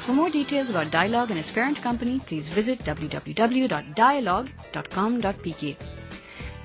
For more details about Dialog and its parent company, please visit www.dialog.com.pk.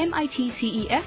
MIT CEF,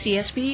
CSP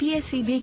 PSCB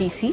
PC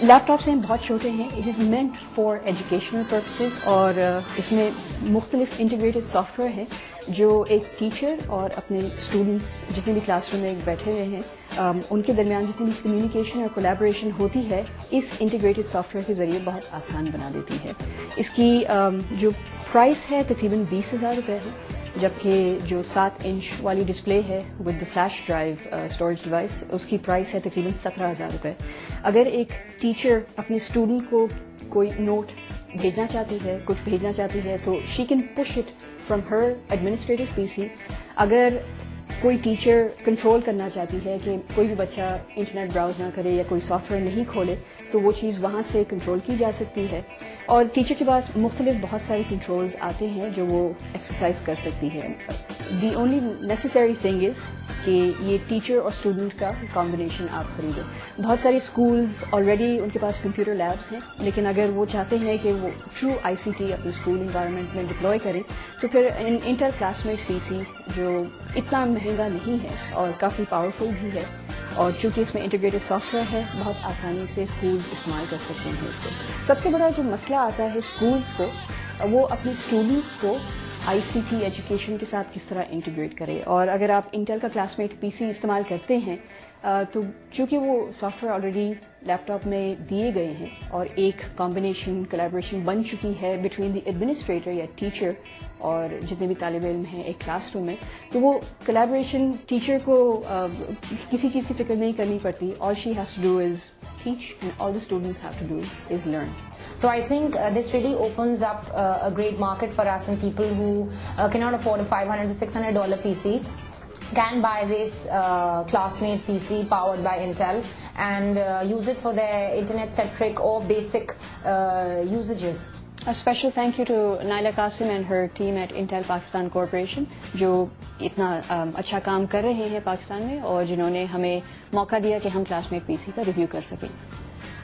leap tops ہیں بہت چھوٹے ہیں. It is meant for educational purposes, اور اس میں مختلف integrated soft where ہے جو ایک ٹیچر اور اپنے اسٹوڈنٹس جتنے بھی کلاس روم میں بیٹھے ہوئے ہیں ان کے درمیان جتنی بھی کمیونیکیشن اور کولیبوریشن ہوتی ہے اس انٹیگریٹڈ سافٹ ویئر کے ذریعے بہت آسان بنا دیتی ہے. اس کی جو پرائس ہے تقریباً 20,000 روپے ہے, جبکہ جو 7 انچ والی ڈسپلے ہے with the flash drive storage device اس کی پرائس ہے تقریباً 17,000 روپے. اگر ایک ٹیچر اپنے اسٹوڈنٹ کو کوئی نوٹ بھیجنا چاہتی ہے, کچھ بھیجنا چاہتی ہے, تو she can push it from her administrative PC سی. اگر کوئی ٹیچر کنٹرول کرنا چاہتی ہے کہ کوئی بھی بچہ انٹرنیٹ براؤز نہ کرے یا کوئی سافٹ ویئر نہیں کھولے, تو وہ چیز وہاں سے کنٹرول کی جا سکتی ہے. اور ٹیچر کے پاس مختلف بہت سارے کنٹرولز آتے ہیں جو وہ ایکسرسائز کر سکتی ہے. The only necessary thing is کہ یہ ٹیچر اور اسٹوڈنٹ کا کمبینیشن آپ خریدیں. بہت سارے اسکولز آلریڈی ان کے پاس کمپیوٹر لیبس ہیں, لیکن اگر وہ چاہتے ہیں کہ وہ ٹرو آئی سی ٹی اپنے اسکول انوائرمنٹ میں ڈپلوائے کریں تو پھر انٹل کلاس میٹ پی سی جو اتنا مہنگا نہیں ہے اور کافی پاورفل بھی ہے, اور چونکہ اس میں انٹیگریٹڈ سافٹ ویئر ہے بہت آسانی سے اسکول استعمال کر سکتے ہیں اس کو. سب سے بڑا جو مسئلہ آتا ہے اسکولس کو, وہ اپنے اسٹوڈنٹس کو آئی سی ٹی ایجوکیشن کے ساتھ کس طرح انٹیگریٹ کرے. اور اگر آپ انٹل کا کلاس میٹ پی سی استعمال کرتے ہیں تو چونکہ وہ software already laptop میں دیے گئے ہیں اور ایک کمبینیشن کولیبریشن بن چکی ہے بٹوین دی ایڈمنسٹریٹر یا ٹیچر اور جتنے بھی طالب علم ہیں ایک کلاس روم میں, تو وہ کولیبریشن ٹیچر کو کسی چیز کی فکر نہیں کرنی پڑتی. All she has to do is teach and all the students have to do is learn. So I think this really opens up a great market for us, and people who cannot afford a $500 to $600 PC can buy this classmate PC powered by Intel and use it for their internet-centric or basic usages. A special thank you to Naila Qasim and her team at Intel Pakistan Corporation جو اتنا اچھا کام کر رہے ہیں پاکستان میں اور جنہوں نے ہمیں موقع دیا کہ ہم کلاس میٹ پی سی کا ریویو کر سکیں.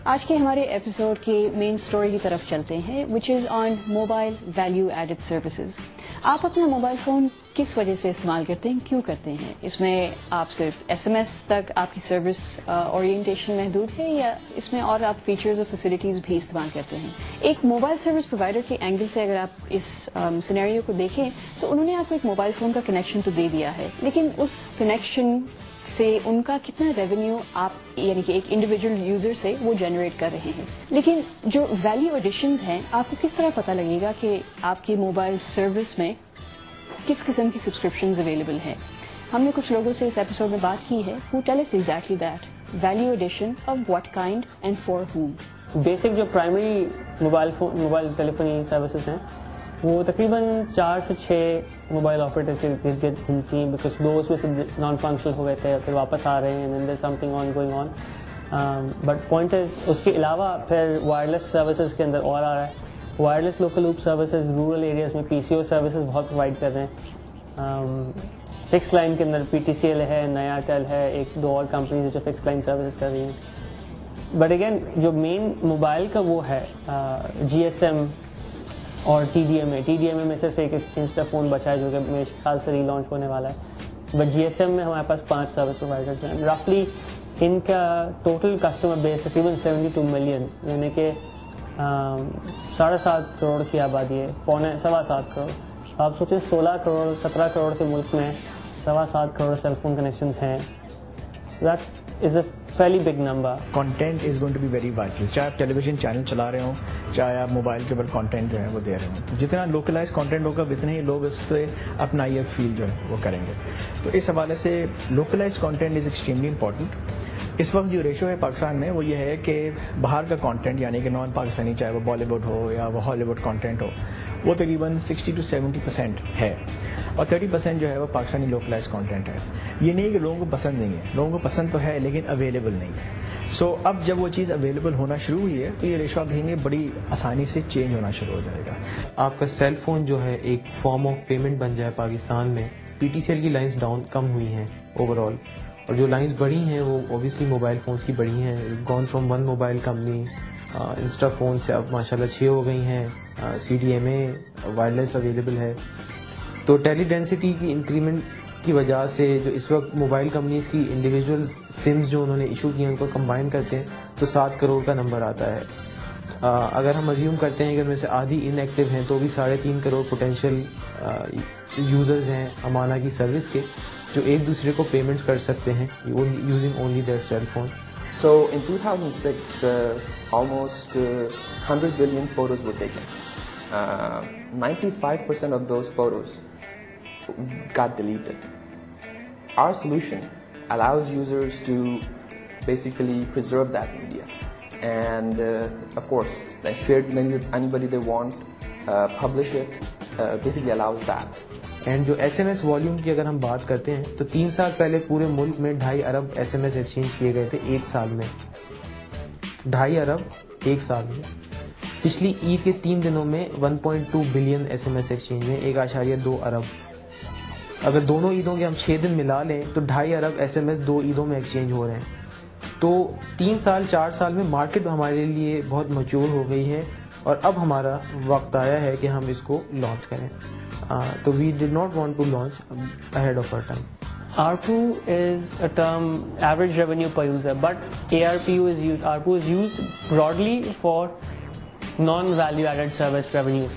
آج کے ہمارے ایپیسوڈ کی مین سٹوری کی طرف چلتے ہیں وچ از آن موبائل ویلیو ایڈڈ سروسز. آپ اپنا موبائل فون کس وجہ سے استعمال کرتے ہیں, کیوں کرتے ہیں؟ اس میں آپ صرف ایس ایم ایس تک آپ کی سروس اورینٹیشن محدود ہے یا اس میں اور آپ فیچرز اور فیسلٹیز بھی استعمال کرتے ہیں؟ ایک موبائل سروس پرووائڈر کے اینگل سے اگر آپ اس سینیریو کو دیکھیں تو انہوں نے آپ کو ایک موبائل فون کا کنیکشن تو دے دیا ہے, لیکن اس کنیکشن سے ان کا کتنا ریونیو آپ یعنی کہ ایک انڈیویجول یوزر سے وہ جنریٹ کر رہے ہیں. لیکن جو ویلیو ایڈیشنز ہیں آپ کو کس طرح پتہ لگے گا کہ آپ کی موبائل سروس میں کس قسم کی سبسکرپشنز اویلیبل ہیں؟ ہم نے کچھ لوگوں سے اس ایپیسوڈ میں بات کی ہے who tell us exactly that value addition of what kind and for whom. Basic جو پرائمری موبائل ٹیلیفونی سروسز ہیں وہ تقریباً 4 سے 6 موبائل آپریٹرز کے گرد گرد گھومتی ہیں, بیکاز دو اس میں سے نان فنکشنل ہو گئے تھے پھر واپس آ رہے ہیں and there something on going on. But point is اس کے علاوہ پھر وائرلیس سروسز کے اندر اور آ رہا ہے. Wireless local loop services rural areas میں پی سی او سروسز بہت پرووائڈ کر رہے ہیں. فکس لائن کے اندر پی ٹی سی ایل ہے, نیا ٹیل ہے, ایک دو اور کمپنیز جو فکس لائن سروسز کر رہی ہیں. بٹ اگین جو مین موبائل کا وہ ہے جی ایس ایم اور ٹی ڈی ایم اے میں صرف ایک انسٹا فون بچا ہے جو کہ میرے خیال سے ری لانچ ہونے والا ہے. بٹ جی ایس ایم میں ہمارے پاس 5 سروس پرووائڈرز ہیں. رفلی ان کا ٹوٹل کسٹمر بیس تقریباً 72 ملین یعنی کہ 7.5 کروڑ کی آبادی ہے, 7.25 کروڑ. آپ سوچیں 16 کروڑ 17 کروڑ کے ملک میں 7.25 کروڑ سیل فون کنیکشنز ہیں. That is a fairly big number. Content is going to be very vital. چاہے آپ ٹیلی ویژن چینل چلا رہے ہوں, چاہے آپ موبائل کے اوپر کانٹینٹ جو ہے وہ دے رہے ہوں, تو جتنا لوکلائز کانٹینٹ ہوگا اتنے ہی لوگ اس سے اپنا ایئر فیل جو ہے وہ کریں گے. تو اس حوالے سے localize content is extremely important. اس وقت جو ریشو ہے پاکستان میں وہ یہ ہے کہ باہر کا کانٹینٹ یعنی کہ نان پاکستانی چاہے وہ بالی ووڈ ہو یا وہ ہالی ووڈ کانٹینٹ ہو وہ تقریباً 60 to 70% ہے, اور 30% جو ہے وہ پاکستانی لوکلائز کانٹینٹ ہے. یہ نہیں کہ لوگوں کو پسند نہیں ہے, لوگوں کو پسند تو ہے لیکن اویلیبل نہیں ہے. سو اب جب وہ چیز اویلیبل ہونا شروع ہوئی ہے تو یہ ریشو آپ دیکھیں گے بڑی آسانی سے چینج ہونا شروع ہو جائے گا. آپ کا سیل فون جو ہے ایک فارم آف پیمنٹ بن جائے پاکستان میں. پی ٹی سی ایل کی لائنز ڈاؤن کم ہوئی ہیں اوور آل, اور جو لائنز بڑھی ہیں وہ اوبیسلی موبائل فونس کی بڑھی ہیں. Gone from 1 mobile company insta phone سے اب ماشاءاللہ 6 ہو گئی ہیں. C D M A wireless available ہے. تو ٹیلی ڈینسٹی کی انکریمنٹ کی وجہ سے جو اس وقت موبائل کمپنیز کی انڈیویجول سمز جو انہوں نے ایشو کیے ہیں ان کو کمبائن کرتے ہیں تو 7 کروڑ کا نمبر آتا ہے. اگر ہم ازیوم کرتے ہیں کہ ان میں سے آدھی ان ایکٹیو ہیں تو بھی 3.5 کروڑ پوٹینشیل یوزرز ہیں امانہ کی سروس کے جو ایک دوسرے کو پیمنٹس کر سکتے ہیں using only their cell phone. So in 2006, almost 100 billion photos were taken. 95% of those photos got deleted. Our solution allows users to basically preserve that media and of course then share it with anybody they want, publish it, basically allows that. And جو S M S volume کی اگر ہم بات کرتے ہیں تو 3 سال پہلے پورے ملک میں 2.5 ارب ایس ایم ایس ایکسچینج کیے گئے تھے ایک سال میں. 2.5 ارب ایک سال میں. پچھلی عید کے 3 دنوں میں 1.2 billion S M S exchange میں 1.2 ارب. اگر دونوں عیدوں کے ہم 6 دن ملا لیں تو 2.5 ارب ایس ایم ایس 2 عیدوں میں ایکسچینج ہو رہے ہیں. تو 3 سال 4 سال میں مارکیٹ ہمارے لیے بہت میچور ہو گئی ہے اور اب ہمارا وقت آیا ہے کہ ہم اس کو لانچ کریں. So we did not want to launch ahead of our time. ARPU is a term, average revenue per user, but ARPU is used. ARPU is used broadly for non-value added service revenues.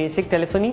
basic telephony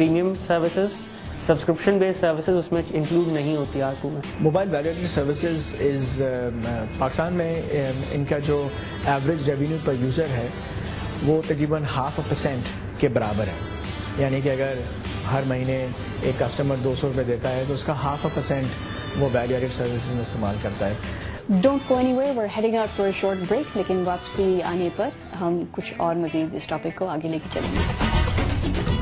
premium services, subscription base services اس میں include نہیں ہوتی ARPU میں. Mobile value added services is Pakistan میں ان کا جو average revenue پر user ہے وہ تقریباً 0.5% کے برابر ہے. یعنی کہ اگر ہر مہینے ایک کسٹمر 200 روپے دیتا ہے تو اس کا 0.5% وہ ویلیو ایڈڈ سروسز میں استعمال کرتا ہے. Don't go anyway, we are heading out for a short break, لیکن واپسی آنے پر ہم کچھ اور مزید اس ٹاپک کو آگے لے کے چلیں گے.